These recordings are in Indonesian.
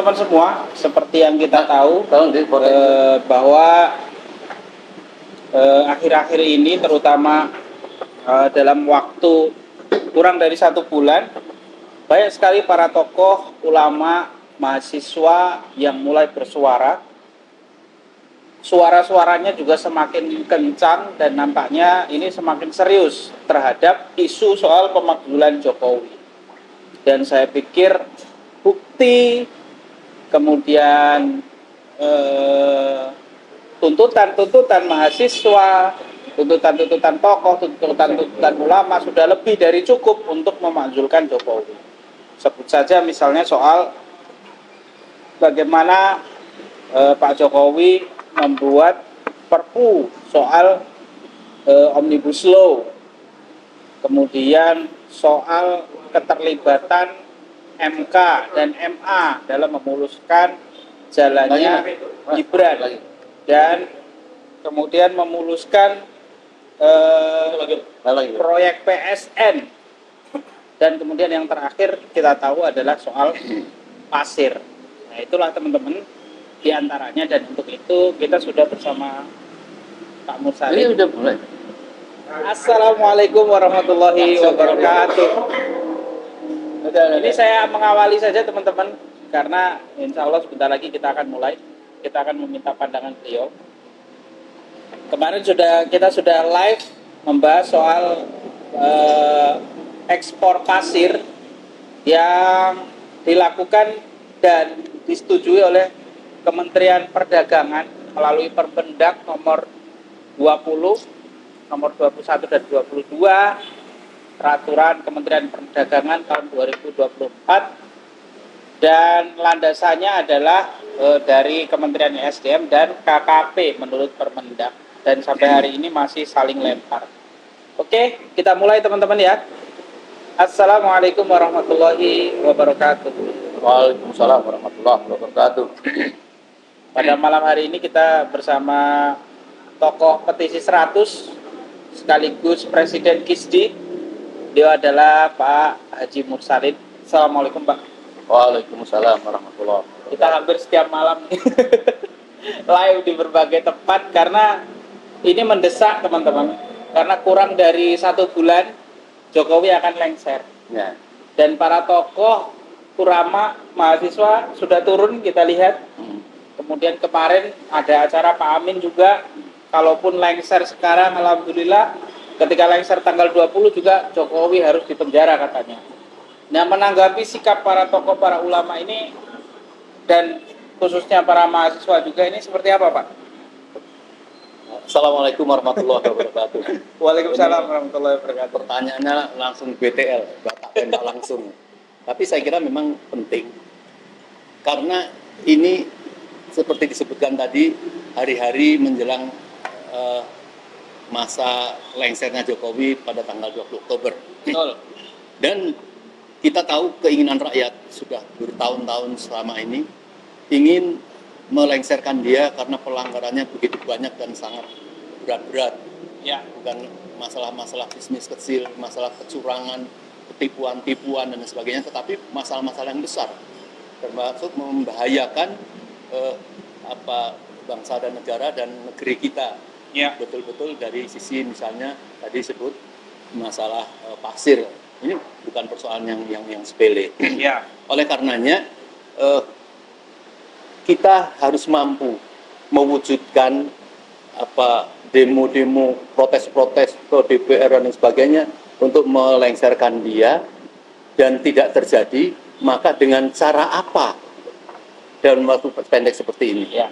teman-teman semua, seperti yang kita tahu bahwa akhir-akhir ini terutama dalam waktu kurang dari 1 bulan, banyak sekali para tokoh, ulama, mahasiswa yang mulai bersuara. Suara-suaranya juga semakin kencang dan nampaknya ini semakin serius terhadap isu soal pemakzulan Jokowi. Dan saya pikir bukti, kemudian tuntutan-tuntutan mahasiswa, tuntutan-tuntutan tokoh, tuntutan-tuntutan ulama sudah lebih dari cukup untuk memakzulkan Jokowi. Sebut saja misalnya soal bagaimana Pak Jokowi membuat perpu soal Omnibus Law, kemudian soal keterlibatan MK dan MA dalam memuluskan jalannya Gibran, dan kemudian memuluskan proyek PSN, dan kemudian yang terakhir kita tahu adalah soal pasir. Nah, itulah teman-teman diantaranya, dan untuk itu kita sudah bersama Pak Mursalin. Ini udah mulai. Assalamualaikum warahmatullahi wabarakatuh. Ini saya mengawali saja teman-teman, karena insya Allah sebentar lagi kita akan mulai. Kita akan meminta pandangan beliau. Kemarin kita sudah live membahas soal ekspor pasir yang dilakukan dan disetujui oleh Kementerian Perdagangan melalui Permendak nomor 20, nomor 21 dan 22, Peraturan Kementerian Perdagangan tahun 2024, dan landasannya adalah dari Kementerian SDM dan KKP menurut Permendak, dan sampai hari ini masih saling lempar. Oke, kita mulai teman-teman ya. Assalamualaikum warahmatullahi wabarakatuh. Waalaikumsalam warahmatullahi wabarakatuh. Pada malam hari ini kita bersama tokoh petisi 100 sekaligus Presiden KISDI. Dia adalah Pak Haji Mursalin. Assalamualaikum Pak. Waalaikumsalam warahmatullahi wabarakatuh. Kita hampir setiap malam live di berbagai tempat karena ini mendesak teman-teman. Karena kurang dari 1 bulan Jokowi akan lengser. Ya. Dan para tokoh, ulama, mahasiswa sudah turun, kita lihat. Kemudian kemarin ada acara Pak Amin juga. Kalaupun lengser sekarang, alhamdulillah, ketika lengser tanggal 20 juga Jokowi harus dipenjara katanya. Nah, menanggapi sikap para tokoh, para ulama ini, dan khususnya para mahasiswa juga, ini seperti apa Pak? Assalamualaikum warahmatullahi wabarakatuh. Waalaikumsalam warahmatullahi wabarakatuh. Pertanyaannya langsung BTL, Bapak tembak langsung. Tapi saya kira memang penting. Karena ini seperti disebutkan tadi, hari-hari menjelang masa lengsernya Jokowi pada tanggal 20 Oktober. Betul. Dan kita tahu keinginan rakyat sudah bertahun-tahun selama ini ingin melengserkan dia karena pelanggarannya begitu banyak dan sangat berat-berat. Ya. Bukan masalah-masalah bisnis kecil, masalah kecurangan, ketipuan-tipuan dan sebagainya, tetapi masalah-masalah yang besar, termasuk membahayakan bangsa dan negara dan negeri kita. Ya. Betul-betul dari sisi misalnya tadi sebut masalah pasir. Ini bukan persoalan yang sepele. Ya. Oleh karenanya kita harus mampu mewujudkan demo-demo, protes-protes ke DPR dan sebagainya untuk melengserkan dia, dan tidak terjadi. Maka dengan cara apa dalam waktu pendek seperti ini? Ya.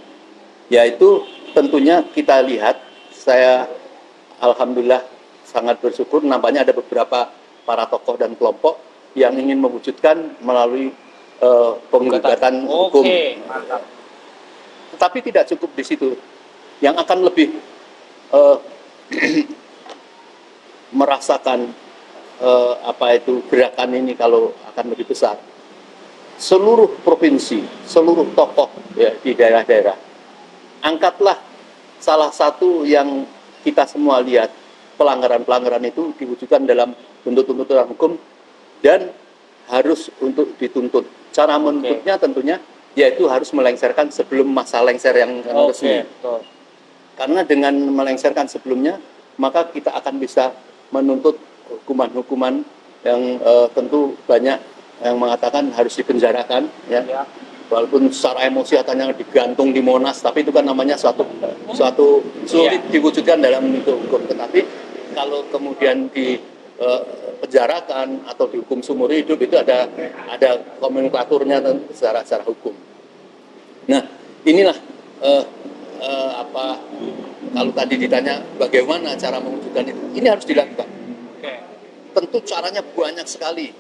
Yaitu tentunya kita lihat, saya alhamdulillah sangat bersyukur nampaknya ada beberapa para tokoh dan kelompok yang ingin mewujudkan melalui penggugatan hukum. Oke, mantap. Tetapi tidak cukup di situ. Yang akan lebih merasakan gerakan ini kalau akan lebih besar. Seluruh provinsi, seluruh tokoh ya, di daerah-daerah, angkatlah salah satu yang kita semua lihat, pelanggaran-pelanggaran itu diwujudkan dalam bentuk tuntutan hukum dan harus untuk dituntut. Cara menuntutnya tentunya yaitu harus melengsarkan sebelum masa lengser yang resmi. Betul. Karena dengan melengsarkan sebelumnya, maka kita akan bisa menuntut hukuman-hukuman yang tentu banyak yang mengatakan harus dipenjarakan, ya. Walaupun secara emosi katanya digantung di Monas, tapi itu kan namanya suatu sulit diwujudkan dalam bentuk hukum. Tetapi kalau kemudian dipenjarakan atau dihukum seumur hidup, itu ada nomenklaturnya secara hukum. Nah, inilah kalau tadi ditanya bagaimana cara mewujudkan itu, ini harus dilakukan. Tentu caranya banyak sekali.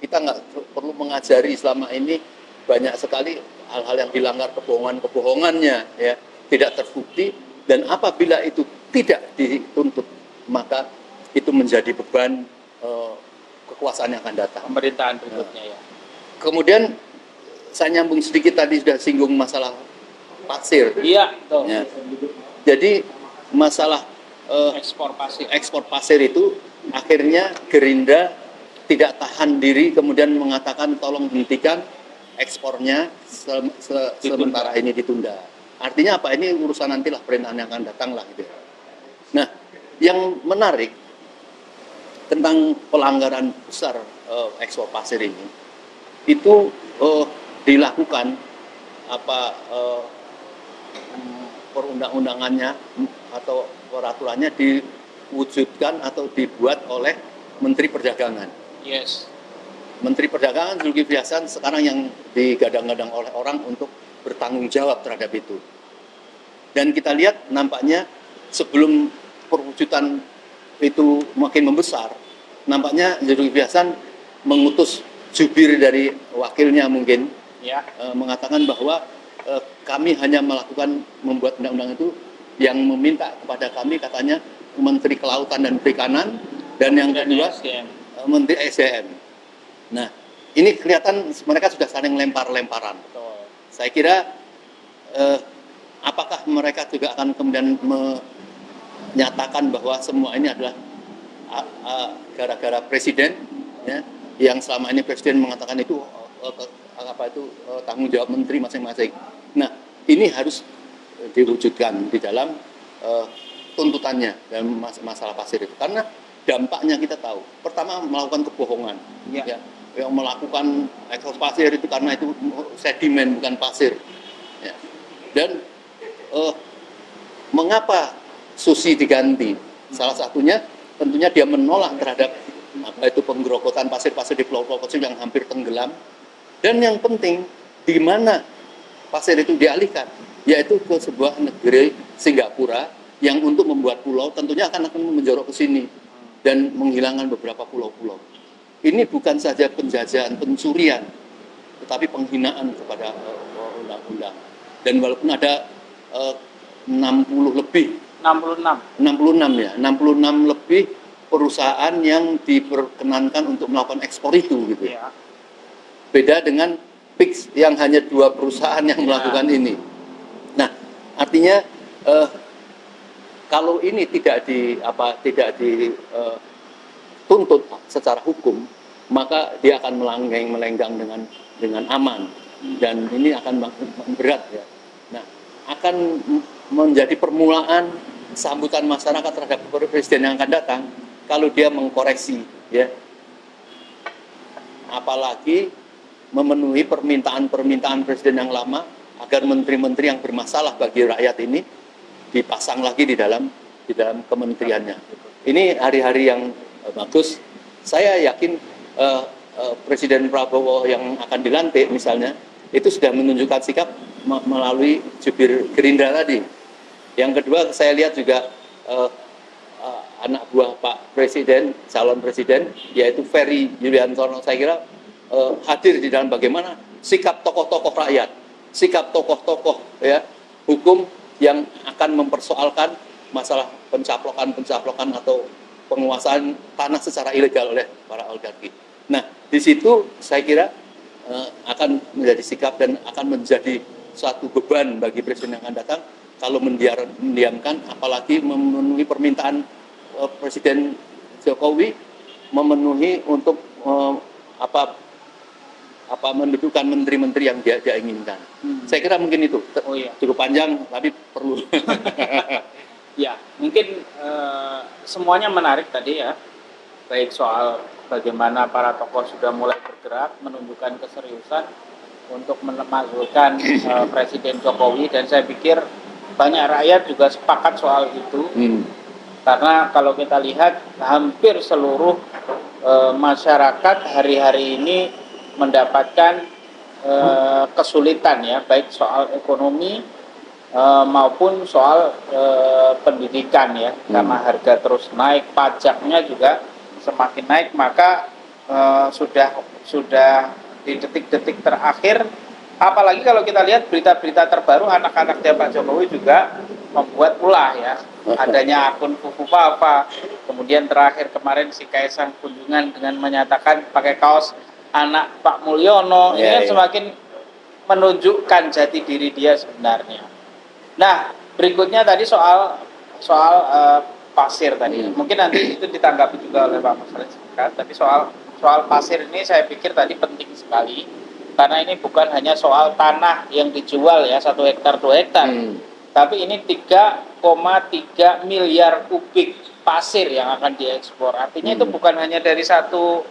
Kita nggak perlu mengajari selama ini banyak sekali hal-hal yang dilanggar kebohongannya, ya, tidak terbukti, dan apabila itu tidak dituntut, maka itu menjadi beban kekuasaan yang akan datang. Pemerintahan berikutnya, ya. Kemudian saya nyambung sedikit tadi sudah singgung masalah pasir. Iya, betul. Ya. Jadi masalah ekspor pasir itu akhirnya Gerindra tidak tahan diri kemudian mengatakan tolong hentikan ekspornya sementara ini ditunda. Artinya apa? Ini urusan nantilah, pemerintahan yang akan datang lah gitu. Nah, yang menarik tentang pelanggaran besar ekspor pasir ini itu dilakukan perundang-undangannya atau peraturannya diwujudkan atau dibuat oleh Menteri Perdagangan. Yes. Menteri Perdagangan Zulkifli Hasan sekarang yang digadang-gadang oleh orang untuk bertanggung jawab terhadap itu. Dan kita lihat nampaknya sebelum perwujudan itu makin membesar, nampaknya Zulkifli Hasan mengutus jubir dari wakilnya mungkin, ya, mengatakan bahwa kami hanya membuat undang-undang itu yang meminta kepada kami katanya Menteri Kelautan dan Perikanan dan yang kedua Menteri SDM. Nah, ini kelihatan mereka sudah saling lempar-lemparan. Saya kira apakah mereka juga akan kemudian menyatakan bahwa semua ini adalah gara-gara presiden, ya, yang selama ini presiden mengatakan itu tanggung jawab menteri masing-masing. Nah, ini harus diwujudkan di dalam tuntutannya dalam masalah pasir itu, karena dampaknya kita tahu. Pertama, melakukan kebohongan, ya, yang melakukan ekspor pasir itu karena itu sedimen bukan pasir, ya. Dan mengapa Susi diganti? Salah satunya tentunya dia menolak terhadap penggerogotan pasir-pasir di pulau-pulau kecil yang hampir tenggelam. Dan yang penting, di mana pasir itu dialihkan, yaitu ke sebuah negeri Singapura yang untuk membuat pulau tentunya akan menjorok ke sini dan menghilangkan beberapa pulau-pulau. Ini bukan saja penjajahan, pencurian, tetapi penghinaan kepada undang-undang. Dan walaupun ada 66 lebih perusahaan yang diperkenankan untuk melakukan ekspor itu, gitu. Ya. Beda dengan PIX yang hanya 2 perusahaan yang melakukan ini. Nah, artinya kalau ini tidak dituntut secara hukum, maka dia akan melenggang dengan aman, dan ini akan berat, ya. Nah, akan menjadi permulaan sambutan masyarakat terhadap presiden yang akan datang kalau dia mengkoreksi, ya, apalagi memenuhi permintaan presiden yang lama agar menteri-menteri yang bermasalah bagi rakyat ini dipasang lagi di dalam kementeriannya. Ini hari-hari yang bagus. Saya yakin Presiden Prabowo yang akan dilantik misalnya itu sudah menunjukkan sikap melalui jubir Gerindra tadi. Yang kedua, saya lihat juga anak buah Pak Presiden, calon presiden, yaitu Ferry Yuliantono, saya kira hadir di dalam bagaimana sikap tokoh-tokoh rakyat, sikap tokoh-tokoh, ya, hukum yang akan mempersoalkan masalah pencaplokan atau penguasaan tanah secara ilegal oleh para oligarki. Nah, di situ saya kira akan menjadi sikap dan akan menjadi suatu beban bagi presiden yang akan datang kalau mendiamkan, apalagi memenuhi permintaan Presiden Jokowi, memenuhi untuk mendudukan menteri-menteri yang dia inginkan. Saya kira mungkin itu. Cukup panjang tapi perlu. Ya, mungkin semuanya menarik tadi ya. Baik soal bagaimana para tokoh sudah mulai bergerak menunjukkan keseriusan untuk memakzulkan Presiden Jokowi, dan saya pikir banyak rakyat juga sepakat soal itu. Karena kalau kita lihat hampir seluruh masyarakat hari-hari ini mendapatkan kesulitan ya, baik soal ekonomi maupun soal pendidikan ya, karena harga terus naik, pajaknya juga semakin naik, maka sudah di detik-detik terakhir, apalagi kalau kita lihat berita-berita terbaru, anak-anaknya Pak Jokowi juga membuat ulah ya, adanya akun Fufu Papa, kemudian terakhir kemarin si Kaisang kunjungan dengan menyatakan pakai kaos anak Pak Mulyono, ini kan semakin menunjukkan jati diri dia sebenarnya. Nah, berikutnya tadi soal pasir tadi, mungkin nanti itu ditanggapi juga oleh Pak Mas Rizky, tapi soal pasir ini saya pikir tadi penting sekali, karena ini bukan hanya soal tanah yang dijual ya 1 hektar 2 hektar, tapi ini 3,3 miliar kubik pasir yang akan diekspor. Artinya itu bukan hanya dari satu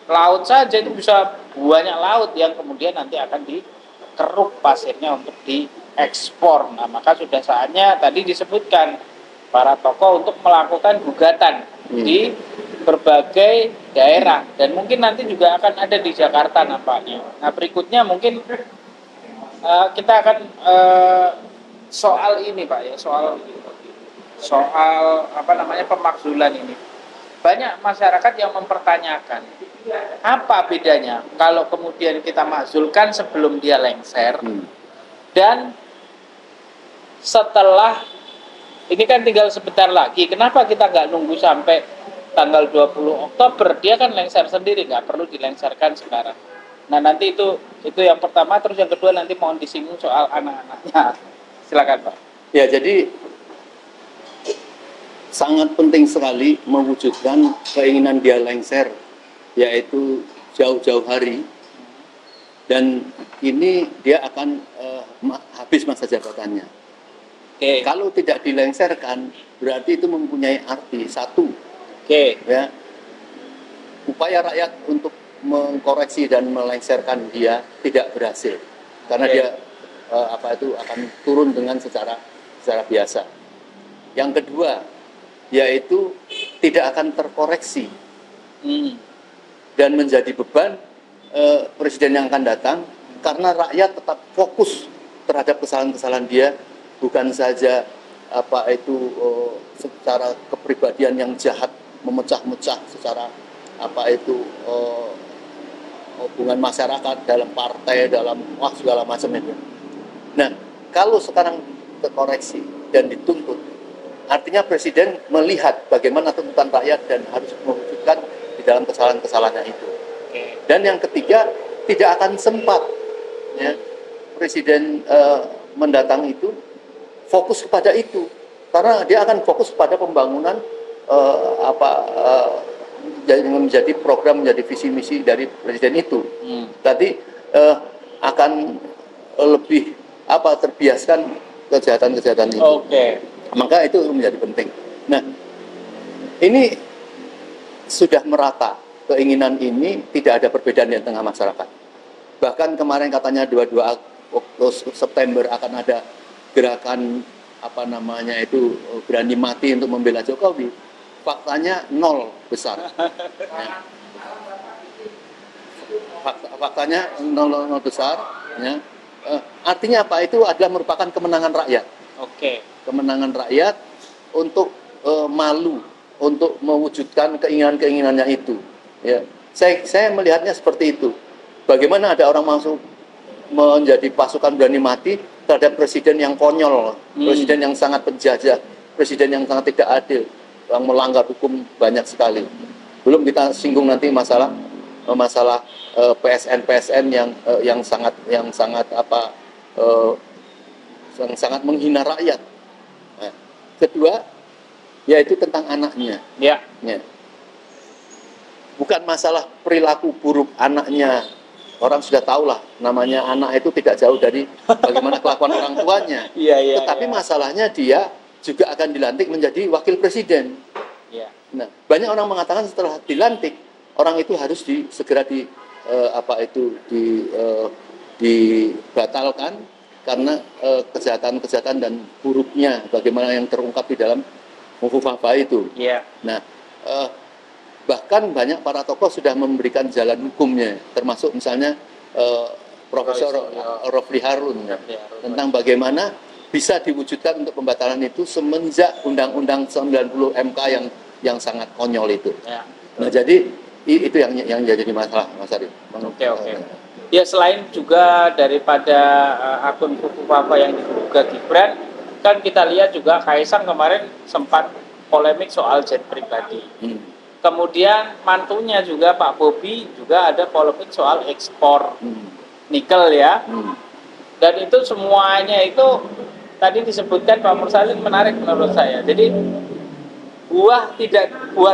laut saja, itu bisa banyak laut yang kemudian nanti akan dikeruk pasirnya untuk diekspor. Nah, maka sudah saatnya tadi disebutkan para tokoh untuk melakukan gugatan di berbagai daerah, dan mungkin nanti juga akan ada di Jakarta nampaknya. Nah, berikutnya mungkin kita akan soal ini Pak ya, soal pemakzulan ini. Banyak masyarakat yang mempertanyakan apa bedanya kalau kemudian kita makzulkan sebelum dia lengser dan setelah ini kan tinggal sebentar lagi. Kenapa kita nggak nunggu sampai tanggal 20 Oktober? Dia kan lengser sendiri, nggak perlu dilengserkan sekarang. Nah, nanti itu yang pertama. Terus yang kedua nanti mohon disinggung soal anak-anaknya. Silakan Pak. Ya, jadi sangat penting sekali mewujudkan keinginan dia lengser, yaitu jauh-jauh hari, dan ini dia akan habis masa jabatannya. Kalau tidak dilengserkan, berarti itu mempunyai arti satu, ya, upaya rakyat untuk mengkoreksi dan melengserkan dia tidak berhasil, karena dia akan turun dengan secara biasa. Yang kedua, yaitu tidak akan terkoreksi dan menjadi beban presiden yang akan datang, karena rakyat tetap fokus terhadap kesalahan-kesalahan dia, bukan saja secara kepribadian yang jahat, memecah-mecah secara hubungan masyarakat dalam partai, dalam segala macam itu. Nah, kalau sekarang terkoreksi dan dituntut, artinya presiden melihat bagaimana tuntutan rakyat dan harus mewujudkan di dalam kesalahan-kesalahannya itu. Dan yang ketiga, tidak akan sempat ya, presiden mendatang itu fokus kepada itu, karena dia akan fokus pada pembangunan menjadi program, menjadi visi misi dari presiden itu. Tadi akan lebih terbiaskan kejahatan-kejahatan itu. Maka itu menjadi penting. Nah, ini sudah merata, keinginan ini tidak ada perbedaan di tengah masyarakat. Bahkan kemarin katanya 22 September akan ada gerakan berani mati untuk membela Jokowi. Faktanya 0 besar. Ya. Faktanya 0 besar. Ya. Artinya apa? Itu adalah merupakan kemenangan rakyat. Kemenangan rakyat untuk malu, untuk mewujudkan keinginan-keinginannya itu. Ya. Saya melihatnya seperti itu. Bagaimana ada orang masuk menjadi pasukan berani mati terhadap presiden yang konyol, presiden yang sangat penjajah, presiden yang sangat tidak adil, yang melanggar hukum banyak sekali. Belum kita singgung nanti masalah PSN yang sangat menghina rakyat. Nah, kedua, yaitu tentang anaknya. Ya. Bukan masalah perilaku buruk anaknya orang sudah tahu lah, namanya anak itu tidak jauh dari bagaimana kelakuan orang tuanya. Iya. Tetapi masalahnya dia juga akan dilantik menjadi wakil presiden. Iya. Nah, banyak orang mengatakan setelah dilantik, orang itu harus segera dibatalkan karena kejahatan-kejahatan dan buruknya bagaimana yang terungkap di dalam Mufufafa itu. Iya. Nah, bahkan banyak para tokoh sudah memberikan jalan hukumnya, termasuk misalnya Profesor Rofli Harun tentang bagaimana bisa diwujudkan untuk pembatalan itu semenjak Undang-Undang 90 MK yang sangat konyol itu. Ya. Nah, jadi itu yang jadi masalah, Mas Ari. Oke. Ya, selain juga daripada akun Mufufafa yang diduga Gibran, kan kita lihat juga Kaisang kemarin sempat polemik soal jet pribadi. Kemudian mantunya juga Pak Bobi juga ada polemik soal ekspor nikel ya. Dan itu semuanya itu tadi disebutkan Pak Mursalin menarik menurut saya. Jadi buah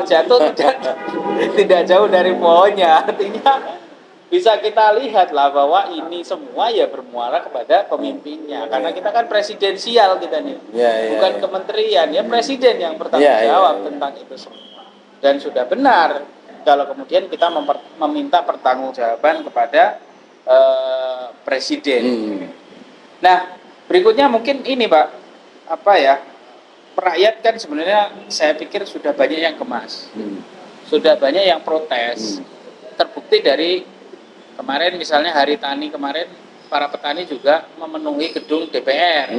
jatuh tidak jauh dari pohonnya. Artinya bisa kita lihat lah bahwa ini semua ya bermuara kepada pemimpinnya. Karena kita kan presidensial kita nih. Bukan kementerian, ya presiden yang bertanggung jawab tentang itu semua. Dan sudah benar kalau kemudian kita meminta pertanggungjawaban kepada presiden. Nah, berikutnya mungkin ini Pak, rakyat kan sebenarnya saya pikir sudah banyak yang gemas, sudah banyak yang protes. Terbukti dari kemarin misalnya Hari Tani kemarin, para petani juga memenuhi gedung DPR,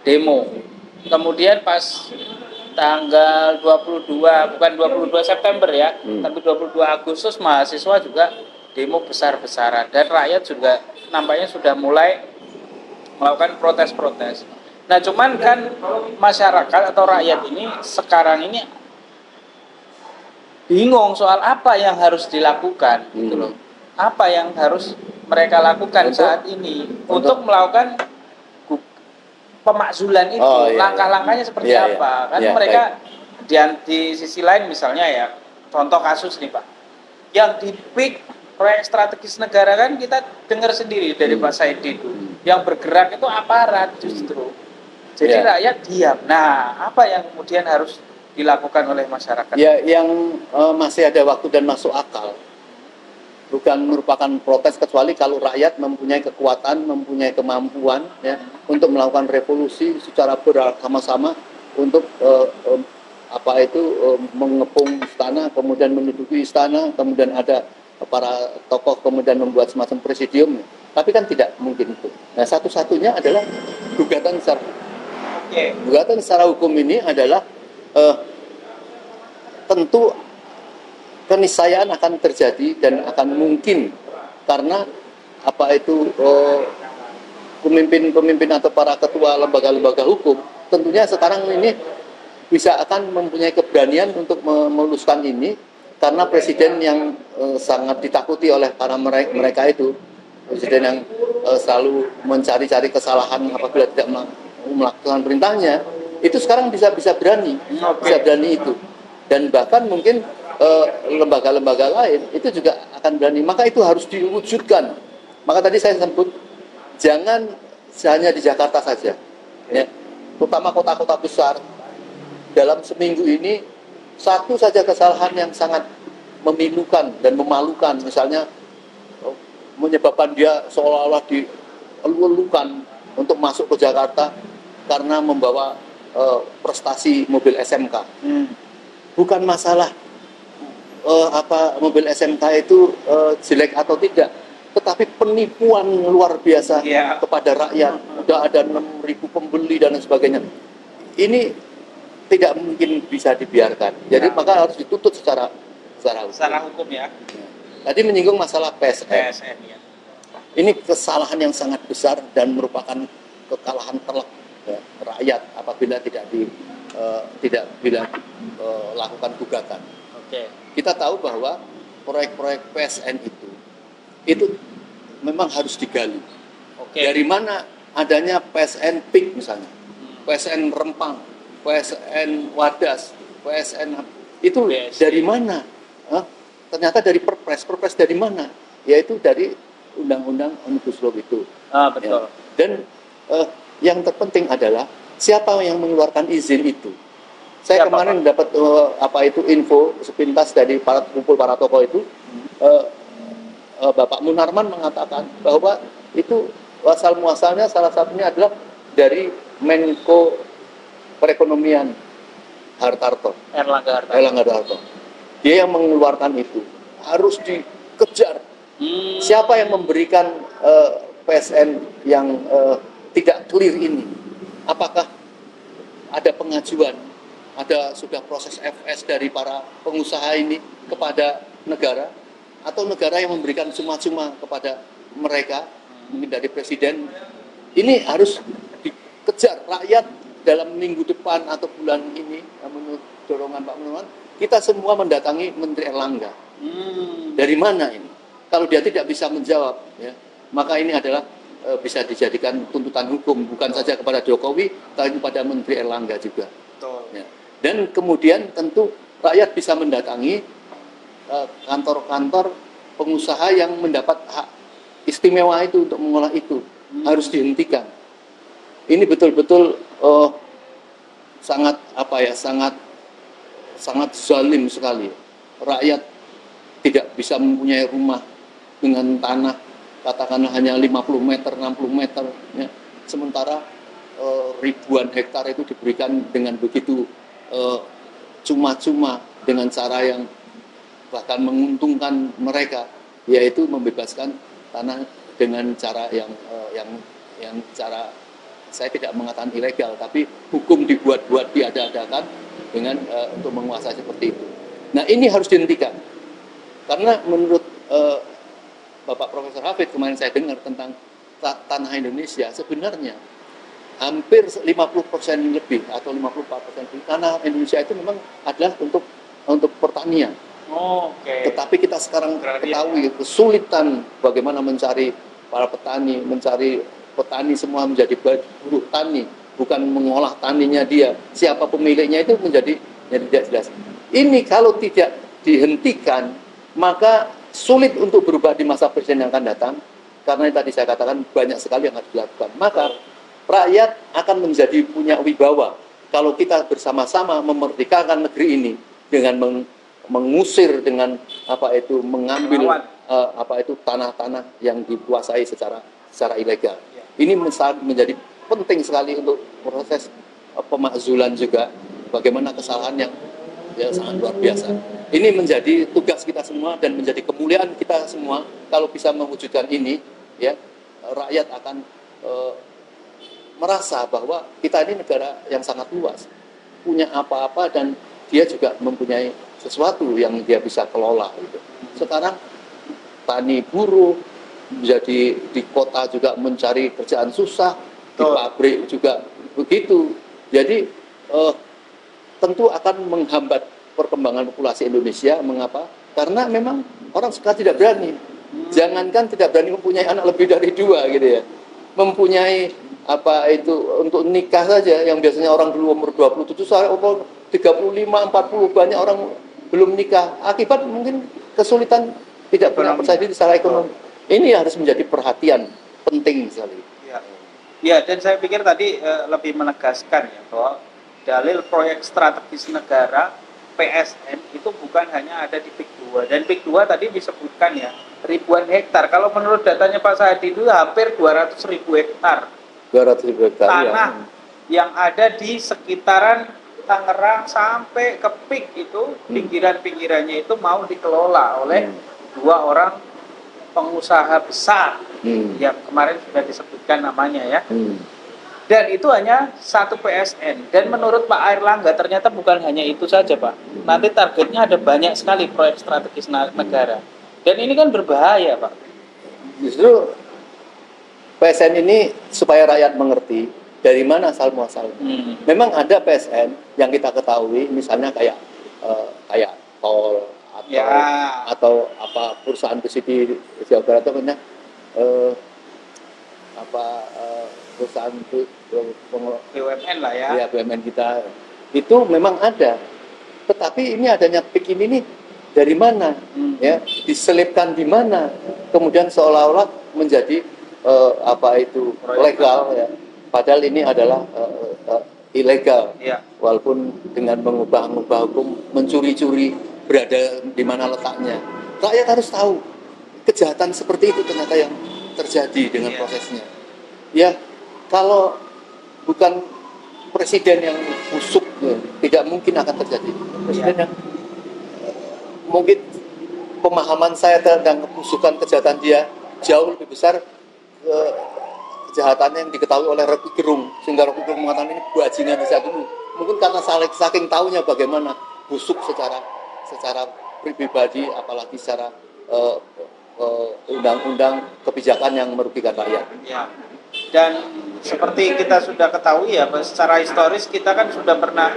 demo. Kemudian pas tanggal 22 September ya, tapi 22 Agustus mahasiswa juga demo besar-besaran dan rakyat juga nampaknya sudah mulai melakukan protes-protes. Nah, cuman kan masyarakat atau rakyat ini sekarang ini bingung soal apa yang harus dilakukan gitu loh. Apa yang harus mereka lakukan saat ini untuk melakukan pemakzulan itu, langkah-langkahnya seperti apa? Kan mereka di sisi lain misalnya ya, contoh kasus nih Pak, yang di PIK proyek strategis negara kan kita dengar sendiri dari Pak Saidi itu, yang bergerak itu aparat justru. Jadi rakyat diam. Nah, apa yang kemudian harus dilakukan oleh masyarakat? Ya, yang masih ada waktu dan masuk akal. Bukan merupakan protes kecuali kalau rakyat mempunyai kekuatan, mempunyai kemampuan ya untuk melakukan revolusi secara bersama-sama untuk mengepung istana, kemudian menduduki istana, kemudian ada para tokoh kemudian membuat semacam presidium. Tapi kan tidak mungkin itu. Nah, satu-satunya adalah gugatan secara gugatan secara hukum ini adalah tentu keniscayaan akan terjadi dan akan mungkin karena pemimpin atau para ketua lembaga-lembaga hukum tentunya sekarang ini bisa akan mempunyai keberanian untuk memuluskan ini karena presiden yang sangat ditakuti oleh para mereka itu, presiden yang selalu mencari-cari kesalahan apabila tidak melakukan perintahnya, itu sekarang bisa berani itu, dan bahkan mungkin lembaga-lembaga lain itu juga akan berani. Maka itu harus diwujudkan. Maka tadi saya sebut jangan hanya di Jakarta saja, ya, terutama kota-kota besar. Dalam seminggu ini satu saja kesalahan yang sangat memilukan dan memalukan, misalnya menyebabkan dia seolah-olah dielu-elukan untuk masuk ke Jakarta karena membawa prestasi mobil SMK. Bukan masalah mobil SMK itu jelek atau tidak, tetapi penipuan luar biasa kepada rakyat. Udah ada 6.000 pembeli dan sebagainya. Ini tidak mungkin bisa dibiarkan. Jadi maka harus dituntut secara hukum ya. Tadi menyinggung masalah PSN ya. Ini kesalahan yang sangat besar dan merupakan kekalahan telak rakyat apabila tidak lakukan gugatan. Kita tahu bahwa proyek-proyek PSN itu memang harus digali. Dari mana adanya PSN PIK misalnya, PSN Rempang, PSN Wadas, PSN itu dari mana? Ternyata dari Perpres dari mana? Yaitu dari undang-undang Omnibus Law itu. Betul. Ya. Dan yang terpenting adalah siapa yang mengeluarkan izin itu. Saya kemarin dapat info sepintas dari kumpul para tokoh itu. Bapak Munarman mengatakan bahwa itu asal muasalnya salah satunya adalah dari Menko Perekonomian Erlangga Hartarto. Dia yang mengeluarkan itu. Harus dikejar. Siapa yang memberikan PSN yang tidak clear ini? Apakah ada pengajuan, ada sudah proses FS dari para pengusaha ini kepada negara, atau negara yang memberikan cuma-cuma kepada mereka, mungkin dari presiden? Ini harus dikejar rakyat dalam minggu depan atau bulan ini, menurut dorongan Pak Munarman, kita semua mendatangi Menteri Erlangga. Dari mana ini? Kalau dia tidak bisa menjawab, ya, maka ini adalah bisa dijadikan tuntutan hukum, bukan saja kepada Jokowi, tapi kepada Menteri Erlangga juga. Ya. Dan kemudian tentu rakyat bisa mendatangi kantor-kantor pengusaha yang mendapat hak istimewa itu untuk mengolah itu. Harus dihentikan. Ini betul-betul sangat sangat zalim sekali. Rakyat tidak bisa mempunyai rumah dengan tanah katakanlah hanya 50 meter, 60 meter, ya. Sementara ribuan hektar itu diberikan dengan begitu cuma-cuma, dengan cara yang bahkan menguntungkan mereka, yaitu membebaskan tanah dengan cara yang cara, saya tidak mengatakan ilegal, tapi hukum dibuat-buat, diada-adakan dengan untuk menguasai seperti itu. Nah, ini harus dihentikan, karena menurut Bapak Profesor Hafid kemarin saya dengar tentang tanah Indonesia, sebenarnya hampir 50% lebih atau 54% tanah Indonesia itu memang adalah untuk pertanian. Tetapi kita sekarang ketahui kesulitan bagaimana mencari para petani, mencari petani semua menjadi buruh tani, bukan mengolah taninya dia. Siapa pemiliknya itu menjadi tidak jelas. Ini kalau tidak dihentikan, maka sulit untuk berubah di masa presiden yang akan datang, karena tadi saya katakan banyak sekali yang harus dilakukan. Maka rakyat akan menjadi punya wibawa kalau kita bersama-sama memerdekakan negeri ini dengan mengusir, dengan mengambil tanah-tanah yang dikuasai secara ilegal. Ini menjadi penting sekali untuk proses pemakzulan juga, bagaimana kesalahan yang sangat luar biasa. Ini menjadi tugas kita semua dan menjadi kemuliaan kita semua kalau bisa mewujudkan ini, ya. Rakyat akan merasa bahwa kita ini negara yang sangat luas, punya apa-apa, dan dia juga mempunyai sesuatu yang dia bisa kelola gitu. Sekarang tani buruh, menjadi di kota juga mencari kerjaan susah, di pabrik juga begitu. Jadi tentu akan menghambat perkembangan populasi Indonesia. Mengapa? Karena memang orang sekarang tidak berani. Jangankan tidak berani mempunyai anak lebih dari 2 gitu ya. Mempunyai untuk nikah saja, yang biasanya orang dulu umur 27, umur 35, 40, banyak orang belum nikah. Akibat mungkin kesulitan, tidak punya percaya diri secara ekonomi. Ini harus menjadi perhatian penting sekali. Ya, dan saya pikir tadi lebih menegaskan ya bahwa dalil proyek strategis negara PSN itu bukan hanya ada di PIK 2, dan PIK 2 tadi disebutkan ya ribuan hektar. Kalau menurut datanya Pak Sahadi itu hampir 200.000 hektar 200.000 hektar tanah yang ada di sekitaran Tangerang sampai ke PIK itu, pinggiran-pinggirannya itu mau dikelola oleh 2 orang pengusaha besar yang kemarin sudah disebutkan namanya ya. Dan itu hanya satu PSN. Dan menurut Pak Airlangga ternyata bukan hanya itu saja, Pak. Nanti targetnya ada banyak sekali proyek strategis negara. Dan ini kan berbahaya, Pak. Justru PSN ini supaya rakyat mengerti dari mana asal muasalnya. Memang ada PSN yang kita ketahui, misalnya kayak tol atau perusahaan besi di Jawa Barat itu punya perusahaan BUMN lah ya. Ya, BUMN kita itu memang ada. Tetapi ini adanya PIK ini nih dari mana? Ya, diselipkan di mana? Kemudian seolah-olah menjadi apa itu legal ya. Padahal ini adalah ilegal. Iya. Walaupun dengan mengubah-ubah hukum, mencuri-curi berada di mana letaknya. Rakyat harus tahu kejahatan seperti itu ternyata yang terjadi dengan prosesnya. Ya, kalau bukan presiden yang busuk, ya, tidak mungkin akan terjadi. Presiden yang mungkin pemahaman saya tentang kebusukan kejahatan dia jauh lebih besar kejahatannya yang diketahui oleh Rocky Gerung, sehingga Rocky Gerung mengatakan ini bajingan bisa dulu. Mungkin karena saking tahunya bagaimana busuk secara pribadi, apalagi secara undang-undang kebijakan yang merugikan rakyat. Ya. Dan seperti kita sudah ketahui ya, secara historis kita kan sudah pernah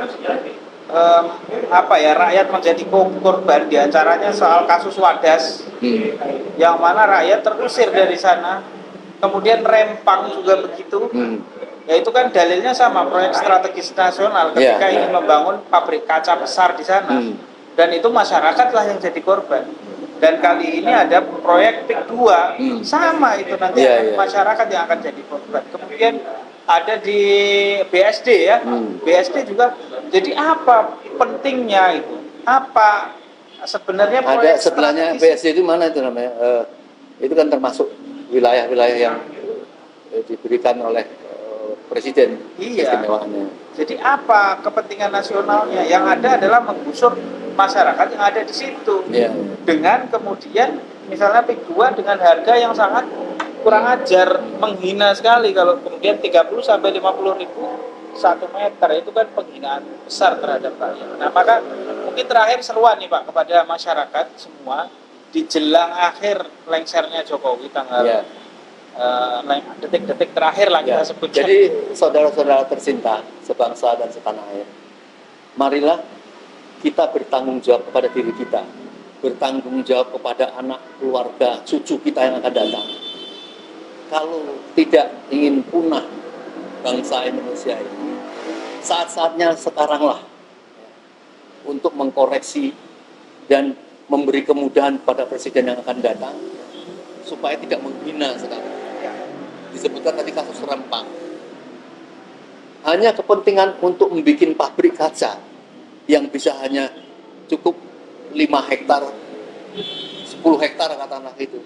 rakyat menjadi korban di antaranya soal kasus Wadas, yang mana rakyat terusir dari sana. Kemudian Rempang juga begitu. Ya itu kan dalilnya sama, proyek strategis nasional ketika ingin membangun pabrik kaca besar di sana. Dan itu masyarakatlah yang jadi korban. Dan kali ini ada proyek PIK 2, sama itu nanti masyarakat yang akan jadi korban. Kemudian ada di BSD ya, BSD juga. Jadi apa pentingnya itu? Apa sebenarnya proyek sebenarnya BSD itu mana itu namanya? Itu kan termasuk wilayah-wilayah yang diberikan oleh presiden keistimewaannya. Jadi apa kepentingan nasionalnya? Yang ada adalah menggusur masyarakat yang ada di situ. Dengan kemudian misalnya PIK 2 dengan harga yang sangat kurang ajar, menghina sekali. Kalau kemudian 30 sampai 50 ribu 1 meter, itu kan penghinaan besar terhadap rakyat. Nah, maka mungkin terakhir seruan nih Pak kepada masyarakat semua di jelang akhir lengsernya Jokowi tanggal detik-detik terakhir lah kita sebut. Jadi saudara-saudara tercinta sebangsa dan setanah air, marilah kita bertanggung jawab kepada diri kita, bertanggung jawab kepada anak, keluarga, cucu kita yang akan datang. Kalau tidak ingin punah bangsa Indonesia ini, saat-saatnya sekaranglah untuk mengkoreksi dan memberi kemudahan pada presiden yang akan datang supaya tidak menghina sekarang. Disebutkan tadi kasus Rempang. Hanya kepentingan untuk membuat pabrik kaca yang bisa hanya cukup 5 hektar, 10 hektar katakanlah itu.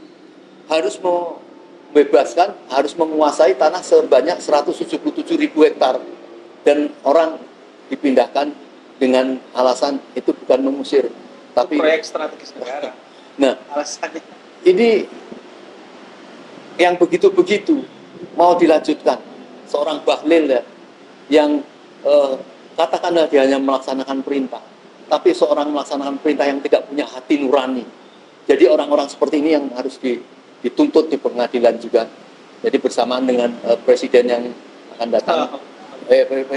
Harus membebaskan, harus menguasai tanah sebanyak 177.000 hektar. Dan orang dipindahkan dengan alasan itu bukan mengusir, tapi proyek strategis negara. Nah, alasannya ini yang begitu-begitu mau dilanjutkan. Seorang Bahlil ya, yang katakanlah dia hanya melaksanakan perintah, tapi seorang melaksanakan perintah yang tidak punya hati nurani. Jadi orang-orang seperti ini yang harus dituntut di pengadilan juga. Jadi bersamaan dengan presiden yang akan datang,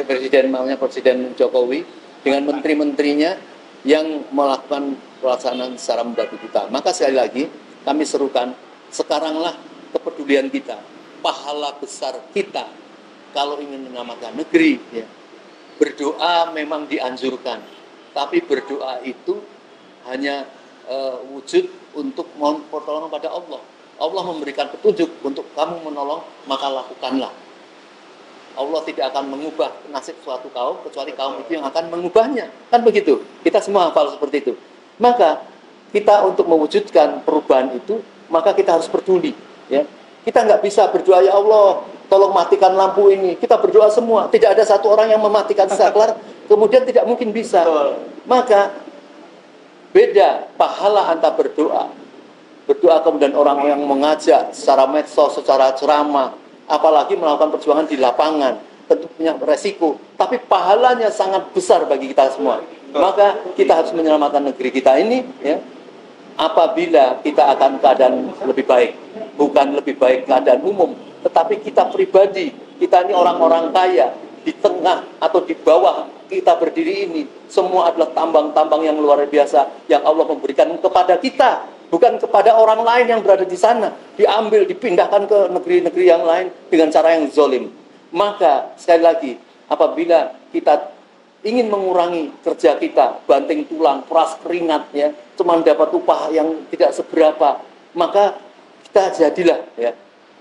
Presiden Jokowi dengan menteri-menterinya yang melakukan pelaksanaan secara membabi buta. Maka sekali lagi kami serukan, sekaranglah kepedulian kita, pahala besar kita kalau ingin menyelamatkan negeri. Ya. Berdoa memang dianjurkan, tapi berdoa itu hanya wujud untuk mohon pertolongan pada Allah. Allah memberikan petunjuk untuk kamu menolong, maka lakukanlah. Allah tidak akan mengubah nasib suatu kaum kecuali kaum itu yang akan mengubahnya. Kan begitu. Kita semua hafal seperti itu. Maka kita untuk mewujudkan perubahan itu, maka kita harus peduli. Ya. Kita nggak bisa berdoa, ya Allah, tolong matikan lampu ini. Kita berdoa semua. Tidak ada satu orang yang mematikan saklar, kemudian tidak mungkin bisa. Maka beda pahala antara berdoa kemudian orang yang mengajak secara medsos, secara ceramah, apalagi melakukan perjuangan di lapangan, tentu punya resiko, tapi pahalanya sangat besar bagi kita semua. Maka kita harus menyelamatkan negeri kita ini, ya. Apabila kita akan keadaan lebih baik, bukan lebih baik keadaan umum, tetapi kita pribadi, kita ini orang-orang kaya, di tengah atau di bawah kita berdiri ini, semua adalah tambang-tambang yang luar biasa yang Allah memberikan kepada kita, bukan kepada orang lain yang berada di sana, diambil, dipindahkan ke negeri-negeri yang lain dengan cara yang zalim. Maka sekali lagi, apabila kita ingin mengurangi kerja kita, banting tulang, peras keringat, ya, cuma dapat upah yang tidak seberapa, maka kita jadilah ya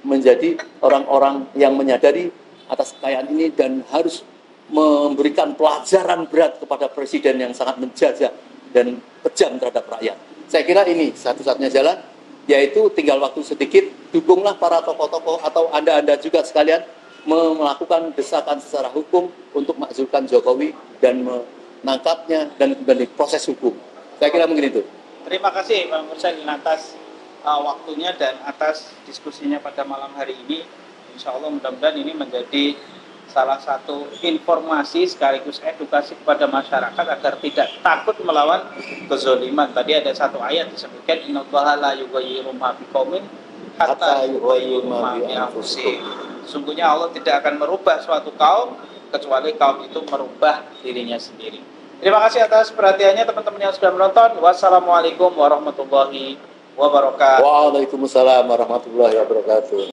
menjadi orang-orang yang menyadari atas kekayaan ini dan harus memberikan pelajaran berat kepada presiden yang sangat menjajah dan kejam terhadap rakyat. Saya kira ini satu-satunya jalan, yaitu tinggal waktu sedikit, dukunglah para tokoh-tokoh atau Anda juga sekalian melakukan desakan secara hukum untuk makzulkan Jokowi dan menangkapnya dan diproses hukum. Saya kira mungkin itu. Terima kasih Bang Mursalin atas waktunya dan atas diskusinya pada malam hari ini. Insya Allah mudah-mudahan ini menjadi salah satu informasi sekaligus edukasi kepada masyarakat agar tidak takut melawan kezoliman. Tadi ada satu ayat disebutkan innallaha la yughayyiru ma biqaumin hatta yughayyiru ma bi anfusihim. Sungguhnya Allah tidak akan merubah suatu kaum kecuali kaum itu merubah dirinya sendiri. Terima kasih atas perhatiannya teman-teman yang sudah menonton. Wassalamualaikum warahmatullahi wabarakatuh. Waalaikumsalam warahmatullahi wabarakatuh.